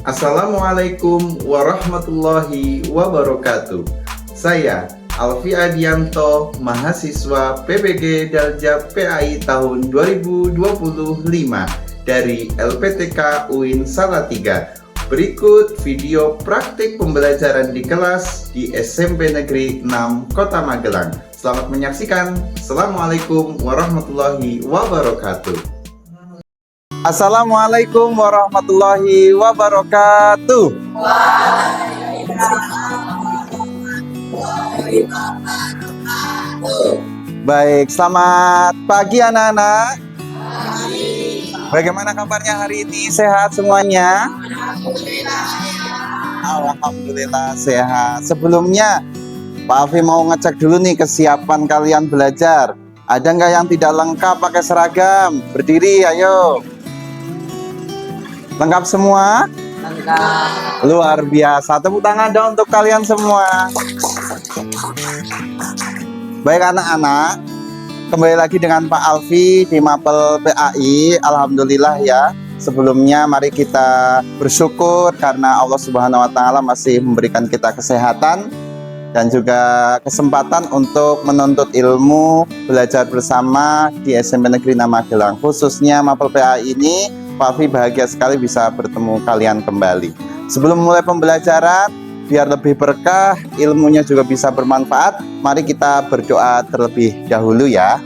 Assalamualaikum warahmatullahi wabarakatuh. Saya Alfi Adianto, mahasiswa PPG Dalja PAI tahun 2025 dari LPTK UIN Salatiga. Berikut video praktik pembelajaran di kelas di SMP Negeri 6 Kota Magelang. Selamat menyaksikan. Assalamualaikum warahmatullahi wabarakatuh. Assalamualaikum warahmatullahi wabarakatuh. Baik, selamat pagi anak-anak. Bagaimana kabarnya hari ini? Sehat semuanya? Alhamdulillah sehat. Sebelumnya Pak Alfi mau ngecek dulu nih kesiapan kalian belajar. Ada nggak yang tidak lengkap pakai seragam? Berdiri, ayo. Lengkap semua? Lengkap. Luar biasa. Tepuk tangan dong untuk kalian semua. Baik anak-anak, kembali lagi dengan Pak Alfi di Mapel PAI. Alhamdulillah ya. Sebelumnya mari kita bersyukur karena Allah Subhanahu wa taala masih memberikan kita kesehatan dan juga kesempatan untuk menuntut ilmu, belajar bersama di SMP Negeri 6 Magelang. Khususnya Mapel PAI ini, Pak Alfi bahagia sekali bisa bertemu kalian kembali. Sebelum mulai pembelajaran, biar lebih berkah, ilmunya juga bisa bermanfaat, mari kita berdoa terlebih dahulu ya.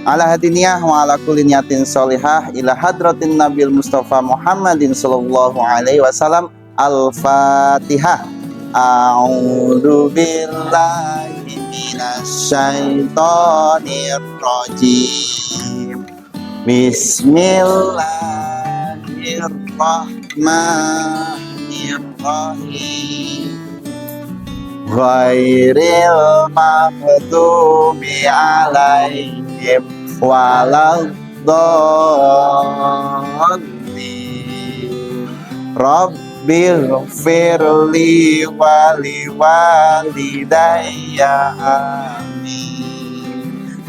Ala hadiniyah wa ala kulli niyatin sholihah ila hadratin Nabil Mustafa Muhammadin sallallahu alaihi wasallam. Al-Fatihah. A'udzu billahi minasyaitonir rajim. Bismillahirrahmanirrahim. Ghairil maghdubi alaihim waladdallin. Rabbighfirli waliwalidayya.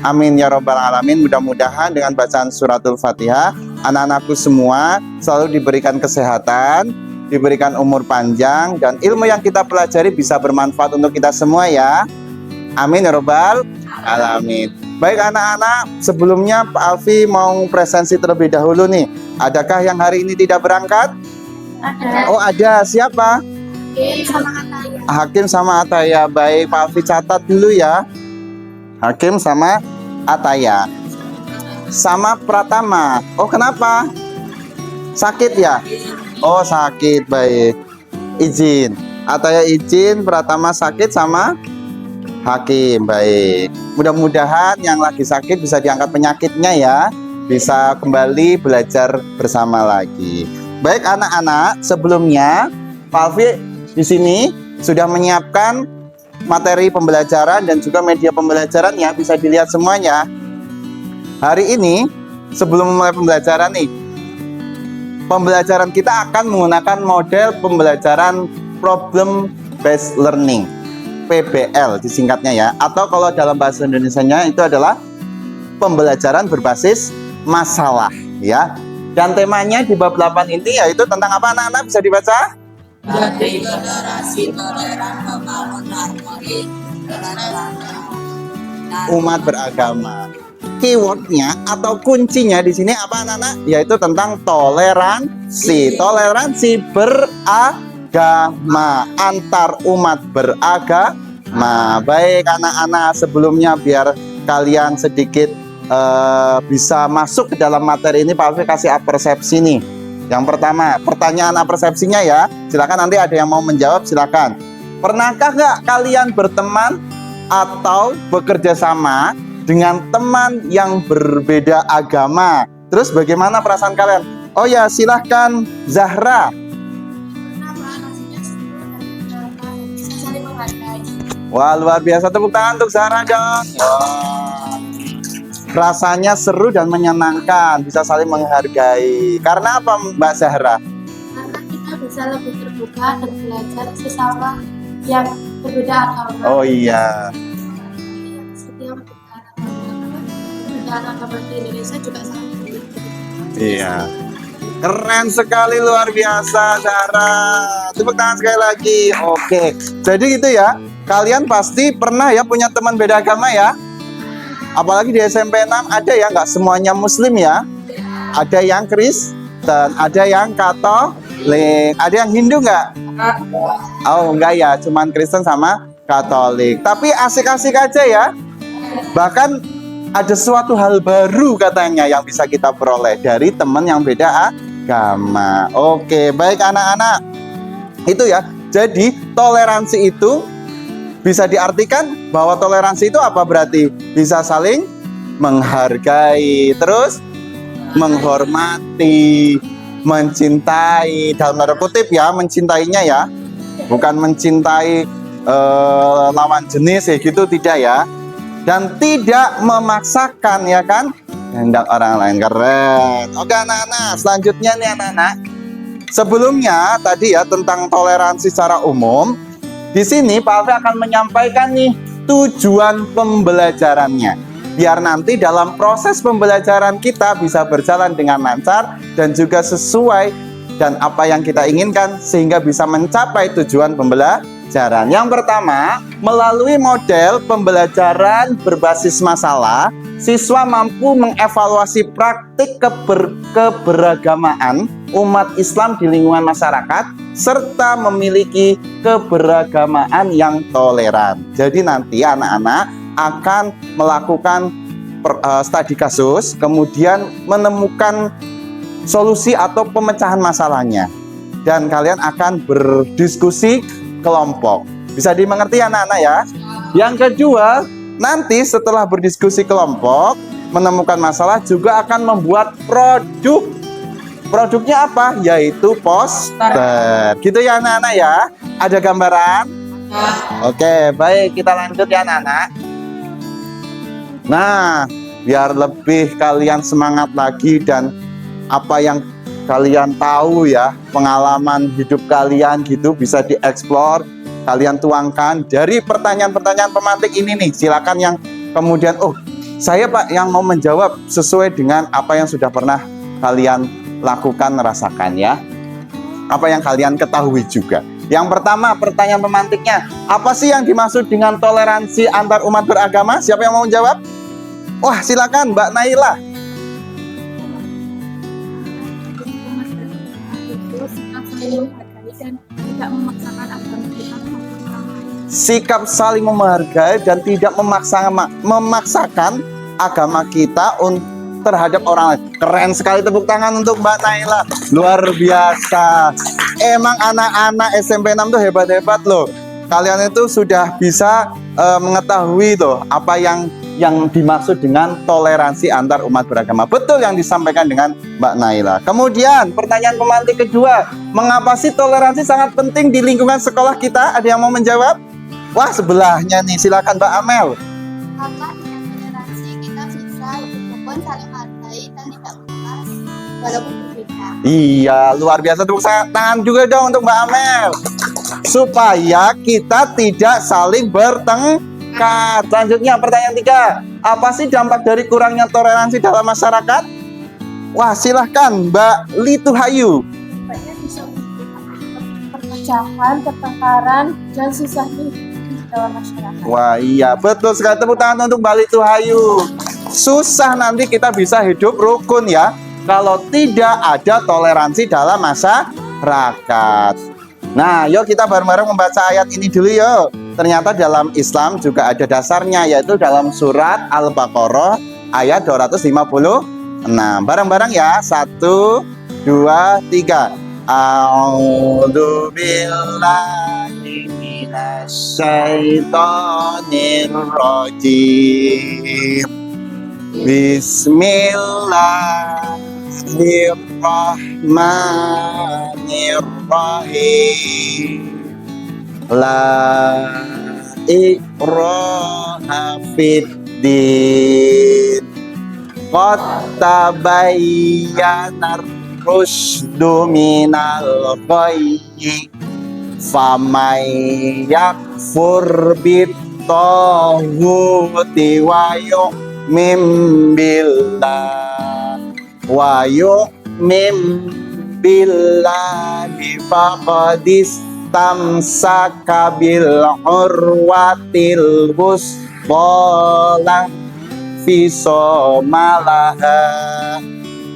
Amin ya robbal alamin. Mudah-mudahan dengan bacaan suratul Fatihah, anak-anakku semua selalu diberikan kesehatan, diberikan umur panjang, dan ilmu yang kita pelajari bisa bermanfaat untuk kita semua ya. Amin ya robbal alamin. Baik anak-anak, sebelumnya Pak Alfi mau presensi terlebih dahulu nih. Adakah yang hari ini tidak berangkat? Ada. Oh ada, siapa? Hakim sama Ataya. Hakim sama Ataya. Baik, Pak Alfi catat dulu ya. Hakim sama Ataya. Sama Pratama. Oh kenapa? Sakit ya? Oh sakit, baik. Izin. Ataya izin, Pratama sakit sama Hakim, baik. Mudah-mudahan yang lagi sakit bisa diangkat penyakitnya ya. Bisa kembali belajar bersama lagi. Baik anak-anak, sebelumnya Pak Alfi di sini sudah menyiapkan materi pembelajaran dan juga media pembelajaran ya, bisa dilihat semuanya. Hari ini sebelum mulai pembelajaran nih, pembelajaran kita akan menggunakan model pembelajaran problem based learning, PBL disingkatnya ya, atau kalau dalam bahasa Indonesianya itu adalah pembelajaran berbasis masalah ya. Dan temanya di bab 8 ini yaitu tentang apa anak-anak, bisa dibaca? Jadi generasi toleran membangun harmoni Umat beragama. Keywordnya atau kuncinya di sini apa anak-anak? Yaitu tentang toleransi. Toleransi beragama, antar umat beragama. Baik anak-anak, sebelumnya biar kalian sedikit bisa masuk ke dalam materi ini, Pak Alfi kasih apersepsi nih. Yang pertama, pertanyaan apersepsinya ya. Silakan, nanti ada yang mau menjawab, silakan. Pernahkah nggak kalian berteman atau bekerja sama dengan teman yang berbeda agama? Terus bagaimana perasaan kalian? Oh ya, silahkan Zahra. Wah, luar biasa, tepuk tangan untuk Zahra dong. Wow. Rasanya seru dan menyenangkan, bisa saling menghargai. Karena apa Mbak Zahra? Karena kita bisa lebih terbuka dan belajar sesama yang berbeda agama. Oh iya. Setiap perbedaan agama di Indonesia juga sangat penting. Iya. Keren sekali, luar biasa, Sarah. Tepuk tangan sekali lagi. Oke, jadi gitu ya. Kalian pasti pernah ya punya teman beda agama ya. Apalagi di SMP 6 ada ya, nggak semuanya Muslim ya. Ada yang Kristen, ada yang Katolik, ada yang Hindu nggak? Oh enggak ya, cuman Kristen sama Katolik. Tapi asik-asik aja ya. Bahkan ada suatu hal baru katanya yang bisa kita peroleh dari teman yang beda agama. Oke, baik anak-anak. Itu ya. Jadi toleransi itu bisa diartikan bahwa toleransi itu apa berarti? Bisa saling menghargai, terus menghormati, mencintai, dalam tanda kutip ya, mencintainya ya. Bukan mencintai lawan jenis ya gitu, tidak ya. Dan tidak memaksakan ya kan kehendak orang lain. Keren. Oke anak-anak, selanjutnya nih anak-anak. Sebelumnya tadi ya tentang toleransi secara umum. Di sini Pak Alfi akan menyampaikan nih tujuan pembelajarannya. Biar nanti dalam proses pembelajaran kita bisa berjalan dengan lancar dan juga sesuai dan apa yang kita inginkan sehingga bisa mencapai tujuan pembelajaran. Yang pertama, melalui model pembelajaran berbasis masalah, siswa mampu mengevaluasi praktik keberagamaan umat Islam di lingkungan masyarakat serta memiliki keberagamaan yang toleran. Jadi nanti anak-anak akan melakukan studi kasus, kemudian menemukan solusi atau pemecahan masalahnya. Dan kalian akan berdiskusi kelompok. Bisa dimengerti anak-anak ya? Yang kedua, nanti setelah berdiskusi kelompok, menemukan masalah juga akan membuat produk. Produknya apa? Yaitu poster. Gitu ya anak-anak ya? Ada gambaran? Oke, baik, kita lanjut ya anak-anak. Nah, biar lebih kalian semangat lagi dan apa yang kalian tahu ya, pengalaman hidup kalian gitu bisa dieksplor, kalian tuangkan dari pertanyaan-pertanyaan pemantik ini nih. Silakan yang kemudian, oh saya Pak yang mau menjawab sesuai dengan apa yang sudah pernah kalian lakukan, rasakan ya. Apa yang kalian ketahui juga. Yang pertama, pertanyaan pemantiknya, apa sih yang dimaksud dengan toleransi antar umat beragama? Siapa yang mau menjawab? Wah, silakan Mbak Naila. Sikap saling menghargai dan tidak memaksakan agama kita terhadap orang lain. Keren sekali, tepuk tangan untuk Mbak Naila. Luar biasa. Emang anak-anak SMP 6 tuh hebat-hebat loh. Kalian itu sudah bisa mengetahui loh apa yang dimaksud dengan toleransi antar umat beragama. Betul yang disampaikan dengan Mbak Naila. Kemudian pertanyaan pemantik kedua, mengapa sih toleransi sangat penting di lingkungan sekolah kita? Ada yang mau menjawab? Wah, sebelahnya nih, silakan Mbak Amel. Karena dengan toleransi kita bisa hidup rukun, saling menghargai dan tidak menekan walaupun berbeda. Iya, luar biasa. Tepuk tangan juga dong untuk Mbak Amel. Supaya kita tidak saling bertengkar. Selanjutnya pertanyaan 3. Apa sih dampak dari kurangnya toleransi dalam masyarakat? Wah, silahkan Mbak Lituhayu. Dampaknya bisa menimbulkan perpecahan, pertengkaran, dan susah hidup di dalam masyarakat. Wah iya, betul sekali. Tepuk tangan untuk Mbak Lituhayu. Susah nanti kita bisa hidup rukun ya, kalau tidak ada toleransi dalam masyarakat. Nah, yuk kita bareng-bareng membaca ayat ini dulu yuk. Ternyata dalam Islam juga ada dasarnya, yaitu dalam surat Al-Baqarah ayat 256. Bareng-bareng ya. 1, 2, 3. A'udzu billahi minasy syaithanir rajim. Bismillahirrahmanirrahim. La ikraha fiddin. Qad tabayyana rusdu minal ghayyi. Faman yakfur bit-taghuti wa yu'min billah wa yu'min billahi faqadis tamsaka bil urwatil wusqa fisomalaha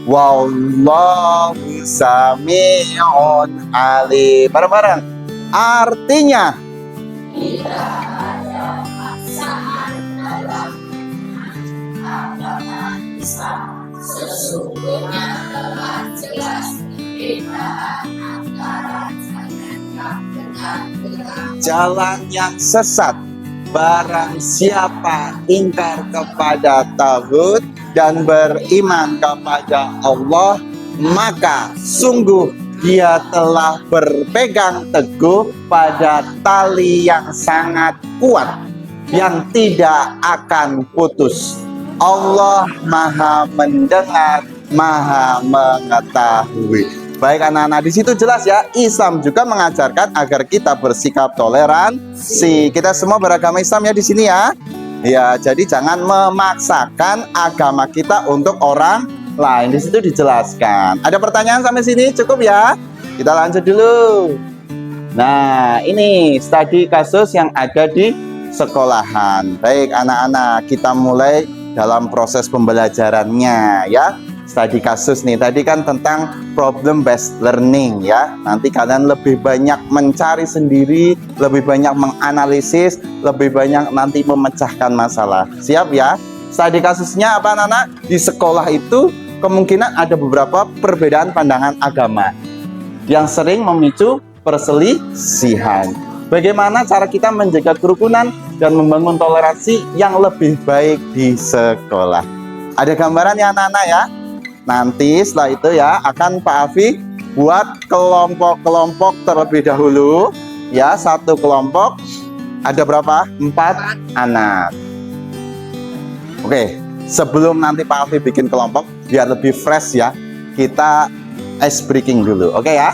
wallahu sami'un alim. Bareng-bareng. Artinya sesungguhnya telah jelas perbedaan antara jalan yang sesat. Barang siapa ingkar kepada tauhid dan beriman kepada Allah, maka sungguh dia telah berpegang teguh pada tali yang sangat kuat yang tidak akan putus. Allah Maha mendengar, Maha mengetahui. Baik anak-anak, di situ jelas ya, Islam juga mengajarkan agar kita bersikap toleransi. Kita semua beragama Islam ya di sini ya. Ya, jadi jangan memaksakan agama kita untuk orang lain. Di situ dijelaskan. Ada pertanyaan sampai sini? Cukup ya? Kita lanjut dulu. Nah, ini studi kasus yang ada di sekolahan. Baik anak-anak, kita mulai dalam proses pembelajarannya ya. Studi kasus nih, tadi kan tentang problem based learning ya. Nanti kalian lebih banyak mencari sendiri, lebih banyak menganalisis, lebih banyak nanti memecahkan masalah. Siap ya? Studi kasusnya apa anak-anak? Di sekolah itu kemungkinan ada beberapa perbedaan pandangan agama yang sering memicu perselisihan. Bagaimana cara kita menjaga kerukunan dan membangun toleransi yang lebih baik di sekolah? Ada gambaran ya anak-anak ya? Nanti setelah itu ya akan Pak Afi buat kelompok-kelompok terlebih dahulu ya. Satu kelompok ada berapa? 4 anak. Oke, sebelum nanti Pak Afi bikin kelompok biar lebih fresh ya, kita ice breaking dulu. Oke ya.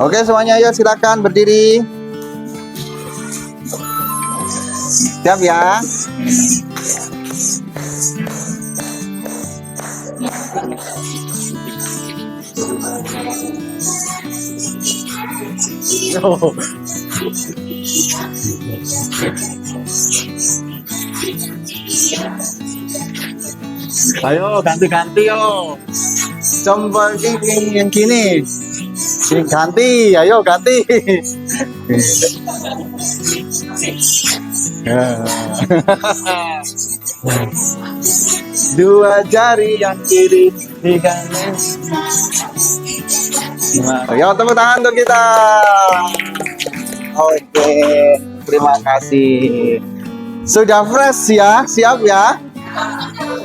Oke semuanya, ayo silakan berdiri. Siap ya. Ayo ganti-ganti yo. Coba yang gini. Ganti, ayo ganti. Dua jari yang kiri digandeng. Ayo tepuk tangan untuk kita. Oke, terima kasih. Sudah fresh ya, siap ya.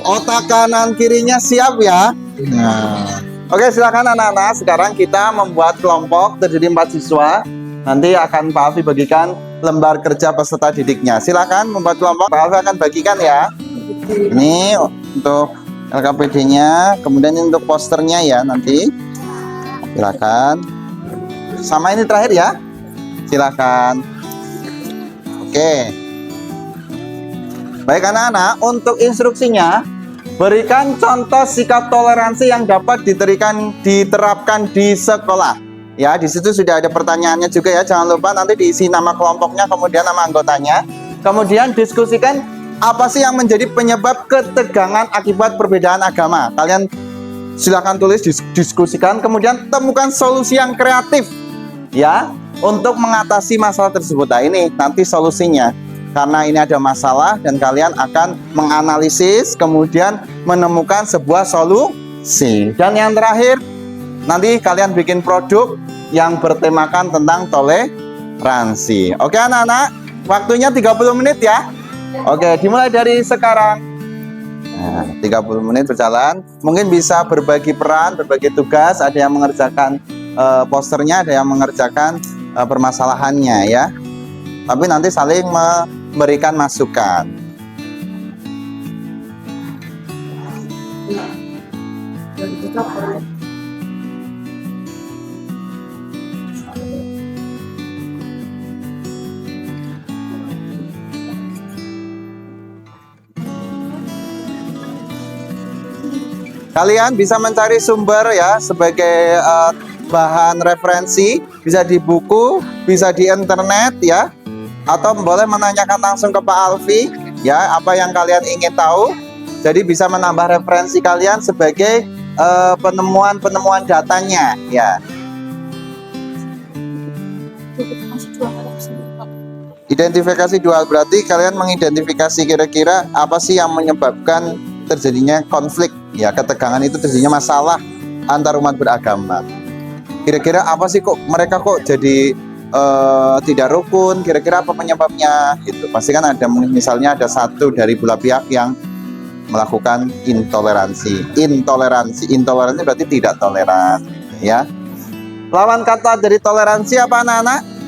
Otak kanan kirinya siap ya. Nah. Oke, silakan anak-anak. Sekarang kita membuat kelompok terdiri 4 siswa. Nanti akan Pak Afi bagikan lembar kerja peserta didiknya. Silakan membuat kelompok. Pak Afi akan bagikan ya. Ini untuk LKPD-nya, kemudian ini untuk posternya ya nanti. Silakan. Sama ini terakhir ya. Silakan. Oke. Baik anak-anak, untuk instruksinya berikan contoh sikap toleransi yang dapat diterapkan di sekolah. Ya, di situ sudah ada pertanyaannya juga ya. Jangan lupa nanti diisi nama kelompoknya, kemudian nama anggotanya. Kemudian diskusikan apa sih yang menjadi penyebab ketegangan akibat perbedaan agama. Kalian silakan tulis, diskusikan, kemudian temukan solusi yang kreatif ya untuk mengatasi masalah tersebut. Nah, ini nanti solusinya. Karena ini ada masalah dan kalian akan menganalisis kemudian menemukan sebuah solusi. Dan yang terakhir, nanti kalian bikin produk yang bertemakan tentang toleransi. Oke anak-anak, waktunya 30 menit ya. Oke, dimulai dari sekarang. Nah, 30 menit berjalan. Mungkin bisa berbagi peran, berbagi tugas. Ada yang mengerjakan posternya, ada yang mengerjakan permasalahannya ya. Tapi nanti saling memberikan masukan. Kalian bisa mencari sumber ya sebagai bahan referensi, bisa di buku, bisa di internet ya, atau boleh menanyakan langsung ke Pak Alfi ya, apa yang kalian ingin tahu. Jadi bisa menambah referensi kalian sebagai penemuan datanya ya. Identifikasi dual berarti kalian mengidentifikasi kira-kira apa sih yang menyebabkan terjadinya konflik ya, ketegangan itu terjadinya masalah antar umat beragama. Kira-kira apa sih kok mereka kok jadi tidak rukun, kira-kira apa penyebabnya gitu. Pasti kan ada, misalnya ada satu dari belah pihak yang melakukan intoleransi berarti tidak toleran ya. Lawan kata dari toleransi apa anak-anak?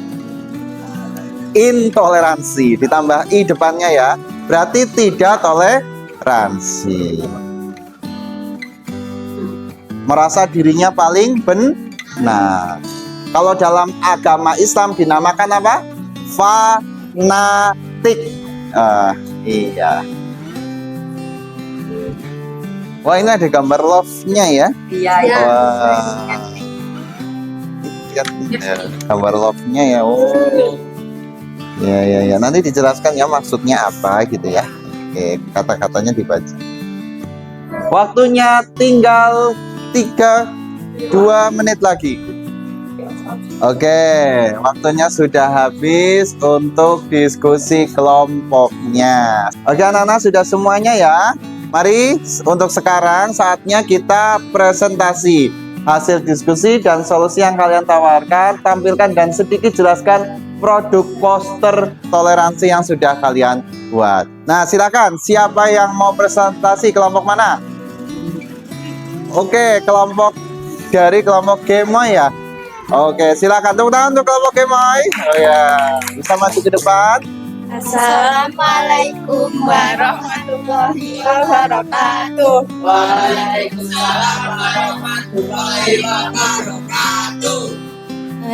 Intoleransi, ditambah i depannya ya, berarti tidak toleransi. Merasa dirinya paling benar. Kalau dalam agama Islam dinamakan apa? Fanatik. Iya. Wah, ini ada gambar love-nya ya. Iya, iya. Wah. Lihat ya, gambar love-nya ya. Oh. Ya. Nanti dijelaskan ya maksudnya apa gitu ya. Oke, kata-katanya dibaca. Waktunya tinggal 2 menit lagi. Oke, waktunya sudah habis untuk diskusi kelompoknya. Oke, anak-anak sudah semuanya ya. Mari untuk sekarang saatnya kita presentasi hasil diskusi dan solusi yang kalian tawarkan, tampilkan dan sedikit jelaskan produk poster toleransi yang sudah kalian buat. Nah, silakan, siapa yang mau presentasi, kelompok mana? Oke, dari kelompok Gemoy ya. Oke, silakan tepuk tangan untuk kelompok Gemoy. Oh ya, bisa maju ke depan. Assalamualaikum warahmatullahi wabarakatuh. Waalaikumsalam warahmatullahi wabarakatuh.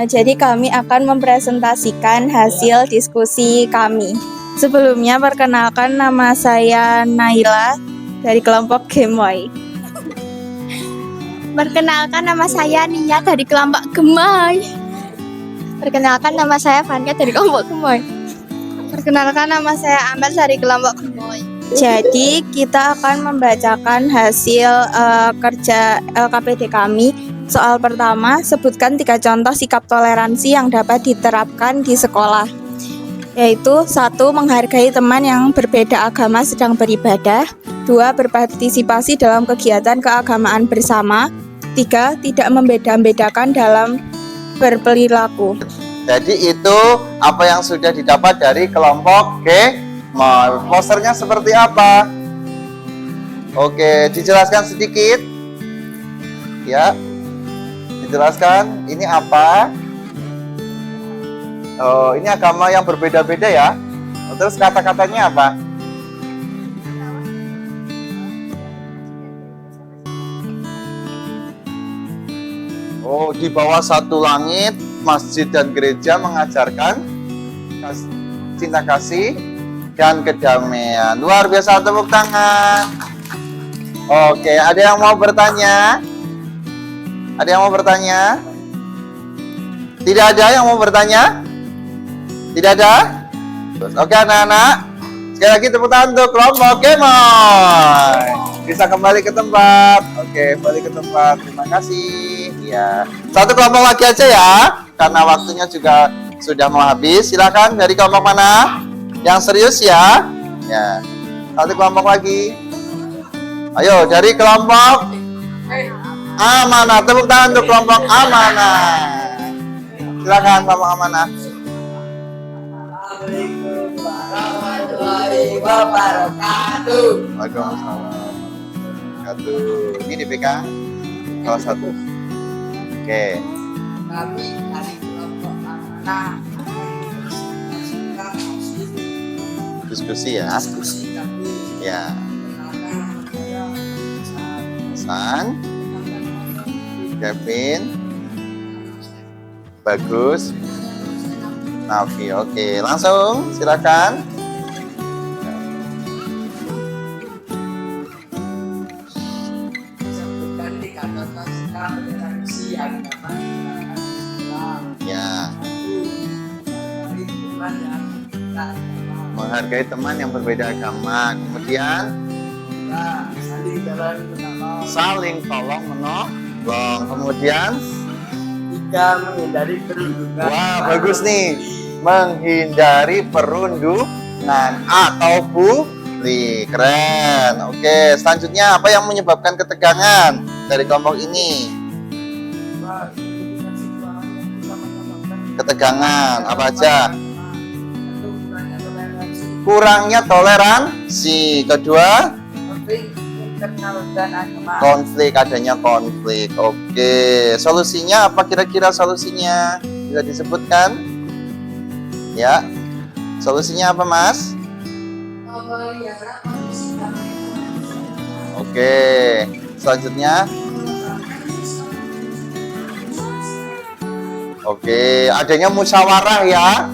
Jadi kami akan mempresentasikan hasil diskusi kami. Sebelumnya perkenalkan, nama saya Naila dari kelompok Gemoy. Perkenalkan, nama saya Nia dari kelompok Gemoy. Perkenalkan, nama saya Fania dari kelompok Gemoy. Perkenalkan, nama saya Amel dari kelompok Gemoy. Jadi kita akan membacakan hasil kerja LKPD kami. Soal pertama, sebutkan 3 contoh sikap toleransi yang dapat diterapkan di sekolah. Yaitu 1. Menghargai teman yang berbeda agama sedang beribadah. 2. Berpartisipasi dalam kegiatan keagamaan bersama. 3. Tidak membeda-bedakan dalam berperilaku. Jadi itu apa yang sudah didapat dari kelompok Gemoy. Posternya seperti apa? Oke, dijelaskan sedikit ya. Dijelaskan ini apa? Oh, ini agama yang berbeda-beda ya. Terus kata-katanya apa? Oh, di bawah satu langit, masjid dan gereja mengajarkan cinta kasih dan kedamaian. Luar biasa, tepuk tangan. Oke, ada yang mau bertanya? Ada yang mau bertanya? Tidak ada yang mau bertanya? Tidak ada? Oke anak-anak, sekali lagi tepuk tangan untuk kelompok Gemoy. Bisa kembali ke tempat. Oke, kembali ke tempat. Terima kasih. Ya, satu kelompok lagi aja ya, karena waktunya juga sudah mau habis. Silakan dari kelompok mana? Yang serius ya. Ya, satu kelompok lagi. Ayo dari kelompok Amanah, tepuk tangan untuk kelompok Amanah. Silakan kelompok Amanah. Assalamualaikum warahmatullahi wabarakatuh. Waalaikumsalam. Ini di PK salah satu. Oke. Kami dari kelompok Amanah Diskusi ya. diskusi kami Ya. mengenalkan kepada Hasan, Kevin, Bagus, Nafi. Oke, langsung silakan. sebutkan 3 contoh sikap toleransi yang dapat teman yang berbeda agama. Menghargai teman yang berbeda agama. Kemudian Dua, saling jalan menolong. saling tolong menolong. Kemudian Tiga, menghindari perundungan. wah, bagus nih. Menghindari perundungan atau bully. Keren. Oke, selanjutnya apa yang menyebabkan ketegangan dari kelompok ini? Dua, hubungan seksual yang bisa menyebabkan Ketegangan apa aja? satu, kurangnya toleransi, Kurangnya toleransi. Kedua, konflik internal dan agama. konflik, adanya konflik. Oke, solusinya apa kira-kira solusinya? Bisa disebutkan? Ya. Solusinya apa, Mas? Oke. Selanjutnya? Oke, adanya musyawarah ya.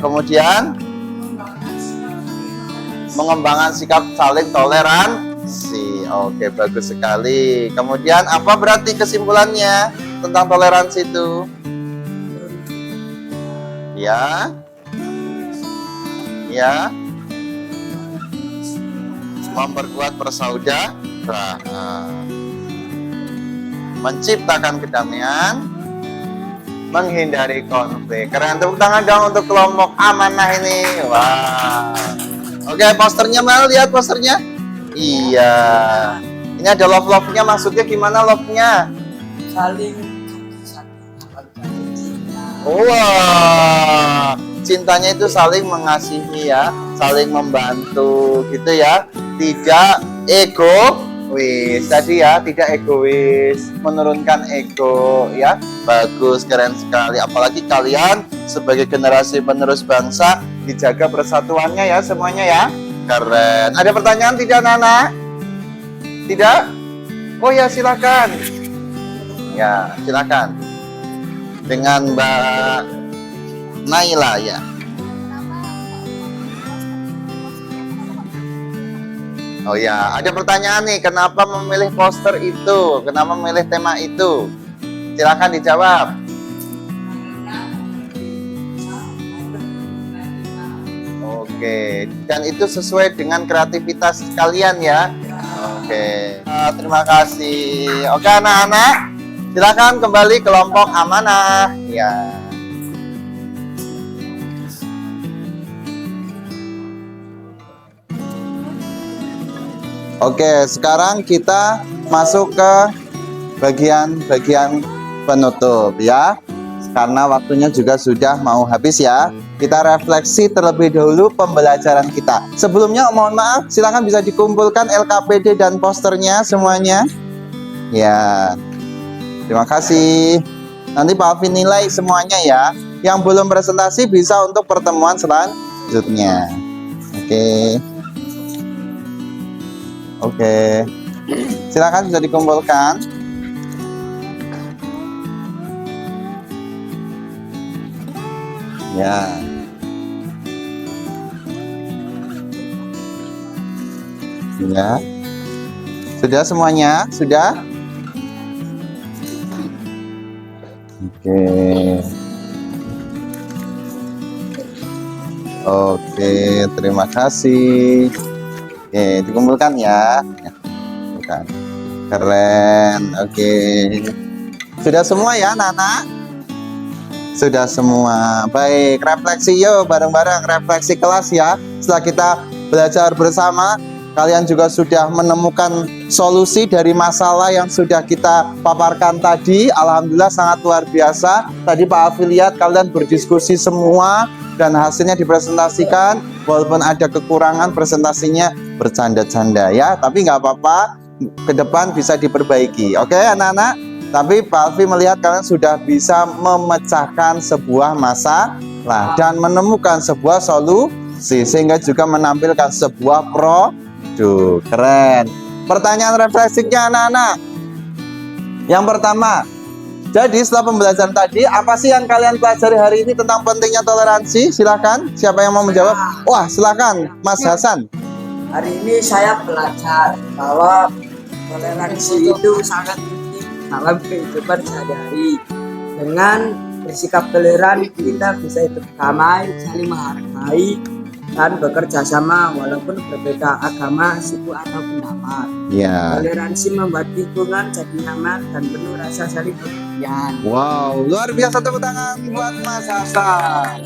Kemudian mengembangkan sikap saling toleransi. Oke, bagus sekali. Kemudian apa berarti kesimpulannya tentang toleransi itu? Ya. Ya. Memperkuat persaudaraan. Menciptakan kedamaian, menghindari konflik. Keren, tepuk tangan dong untuk kelompok amanah ini. Wah. Oke, posternya Mel, lihat posternya. Iya. Ini ada love-love-nya, maksudnya gimana love-nya? Saling Wah, cintanya itu saling mengasihi ya, saling membantu gitu ya. Tidak egois tadi ya, tidak egois, menurunkan ego ya. Bagus, keren sekali. Apalagi kalian sebagai generasi penerus bangsa dijaga persatuannya ya semuanya ya. Keren. Ada pertanyaan tidak, Nana? Tidak? Oh ya, silakan. Ya, silakan. Dengan Mbak Naila ya. Oh ya, ada pertanyaan nih, kenapa memilih poster itu? Kenapa memilih tema itu? Silakan dijawab. Oke, dan itu sesuai dengan kreativitas kalian ya. Oke, terima kasih. Oke, anak-anak, silakan kembali kelompok amanah. Ya. Oke, sekarang kita masuk ke bagian-bagian penutup ya. Karena waktunya juga sudah mau habis ya. Kita refleksi terlebih dahulu pembelajaran kita. Sebelumnya mohon maaf, silakan bisa dikumpulkan LKPD dan posternya semuanya. Ya. Terima kasih. Nanti Pak Alvin nilai semuanya ya. Yang belum presentasi bisa untuk pertemuan selanjutnya. Oke. Oke. Silakan bisa dikumpulkan. Ya. Ya. Sudah semuanya? Sudah? Oke. Oke, terima kasih. Oke, dikumpulkan ya. Bukan. Keren. Oke. Sudah semua ya, Nana? Sudah semua. Baik, refleksi yuk bareng-bareng, refleksi kelas ya. Setelah kita belajar bersama, kalian juga sudah menemukan solusi dari masalah yang sudah kita paparkan tadi. Alhamdulillah sangat luar biasa. Tadi Pak Alfi lihat kalian berdiskusi semua dan hasilnya dipresentasikan. Walaupun ada kekurangan, presentasinya bercanda-canda ya. Tapi nggak apa-apa, ke depan bisa diperbaiki. Oke anak-anak? Tapi Pak Alfi melihat kalian sudah bisa memecahkan sebuah masalah dan menemukan sebuah solusi, sehingga juga menampilkan sebuah produk. Keren. Pertanyaan refleksinya anak-anak. Yang pertama, jadi setelah pembelajaran tadi, apa sih yang kalian pelajari hari ini tentang pentingnya toleransi? Silakan, siapa yang mau menjawab? Wah, silakan, Mas Hasan. Hari ini saya belajar bahwa toleransi itu sangat penting dalam kehidupan sehari-hari. Dengan bersikap toleran, kita bisa hidup damai, saling menghargai, dan bekerja sama walaupun berbeda agama, suku atau pendapat. Ya. Toleransi membuat lingkungan jadi nyaman dan penuh rasa saling pengertian. Wow, luar biasa, tepuk tangan buat Mas Hasan.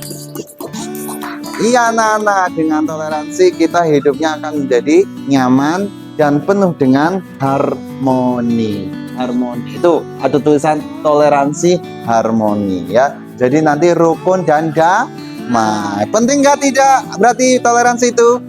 Iya anak-anak, dengan toleransi kita hidupnya akan menjadi nyaman dan penuh dengan harmoni. Harmoni itu ada tulisan toleransi harmoni ya. Jadi nanti rukun dan damai. Penting nggak tidak? Berarti toleransi itu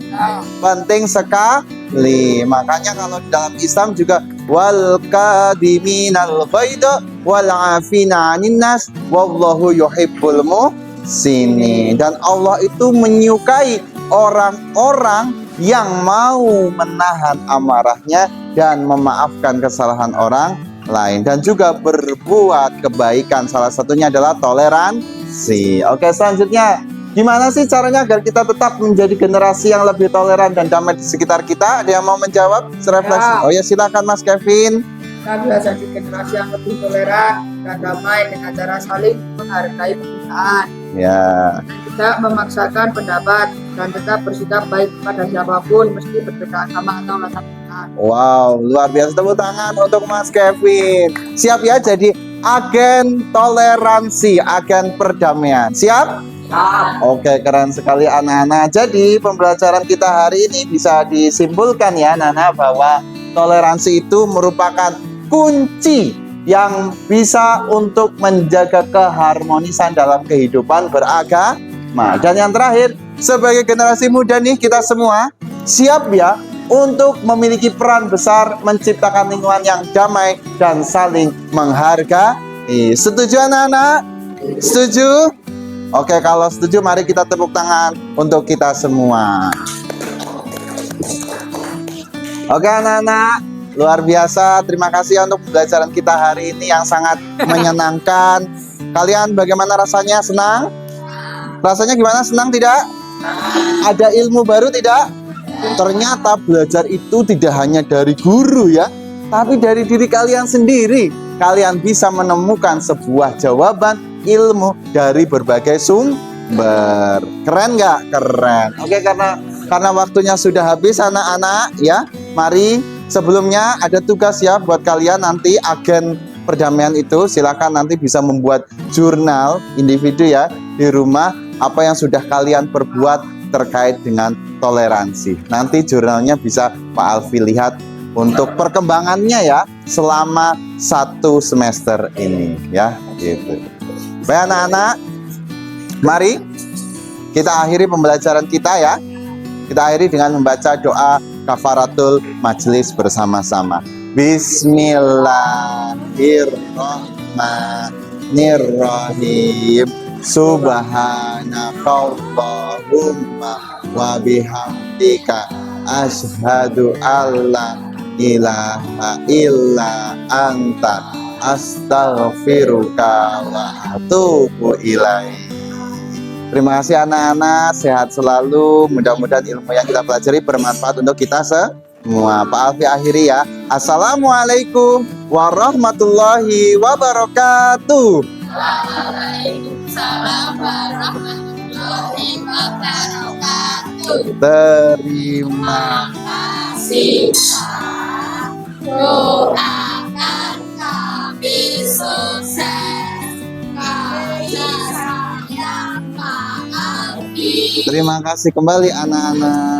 penting sekali. Makanya kalau dalam Islam juga wal kadiminal ghaidha wal afina 'anil nas wallahu yuhibbul muhsinin. Dan Allah itu menyukai orang-orang yang mau menahan amarahnya dan memaafkan kesalahan orang lain dan juga berbuat kebaikan. Salah satunya adalah toleransi. Oke, selanjutnya gimana sih caranya agar kita tetap menjadi generasi yang lebih toleran dan damai di sekitar kita? Ada yang mau menjawab? Serefleksi. Ya. Oh ya, silakan Mas Kevin. Kita bisa jadi generasi yang lebih toleran dan damai dengan cara saling menghargai perbedaan, Ya. tidak memaksakan pendapat, dan tetap bersikap baik kepada siapapun meski berbeda agama atau latar belakang. Wow, luar biasa, tepuk tangan untuk Mas Kevin. Siap ya jadi agen toleransi, agen perdamaian. Siap? Oke, keren sekali anak-anak. Jadi pembelajaran kita hari ini bisa disimpulkan ya anak-anak bahwa toleransi itu merupakan kunci yang bisa untuk menjaga keharmonisan dalam kehidupan beragama. Dan yang terakhir, sebagai generasi muda nih, kita semua siap ya untuk memiliki peran besar menciptakan lingkungan yang damai dan saling menghargai. Setuju anak-anak? Setuju? Oke, kalau setuju mari kita tepuk tangan untuk kita semua. Oke anak-anak, luar biasa. Terima kasih untuk pembelajaran kita hari ini yang sangat menyenangkan. Kalian bagaimana rasanya? Senang? Rasanya gimana? Senang tidak? Ada ilmu baru tidak? Ternyata belajar itu tidak hanya dari guru ya, tapi dari diri kalian sendiri. Kalian bisa menemukan sebuah jawaban ilmu dari berbagai sumber. Keren nggak? Keren. Oke, karena waktunya sudah habis anak-anak ya. Mari sebelumnya ada tugas ya buat kalian nanti agen perdamaian itu. Silakan nanti bisa membuat jurnal individu ya di rumah apa yang sudah kalian perbuat terkait dengan toleransi. Nanti jurnalnya bisa Pak Alfi lihat untuk perkembangannya ya selama 1 semester ini ya gitu. Baik anak-anak, mari kita akhiri pembelajaran kita ya. Kita akhiri dengan membaca doa kafaratul majelis bersama-sama. Bismillahirrahmanirrahim. Subhanakallahumma wa bihamdika asyhadu alla ilaha illa anta astaghfiruka wa atubu ilaik. Terima kasih anak-anak, sehat selalu. Mudah-mudahan ilmu yang kita pelajari bermanfaat untuk kita semua. Pak Alfi akhiri ya. Assalamualaikum warahmatullahi wabarakatuh. Waalaikumsalam warahmatullahi wabarakatuh. Terima kasih. Doakan kami sukses. Kaya sayang Pak Alfi. Terima kasih kembali anak-anak.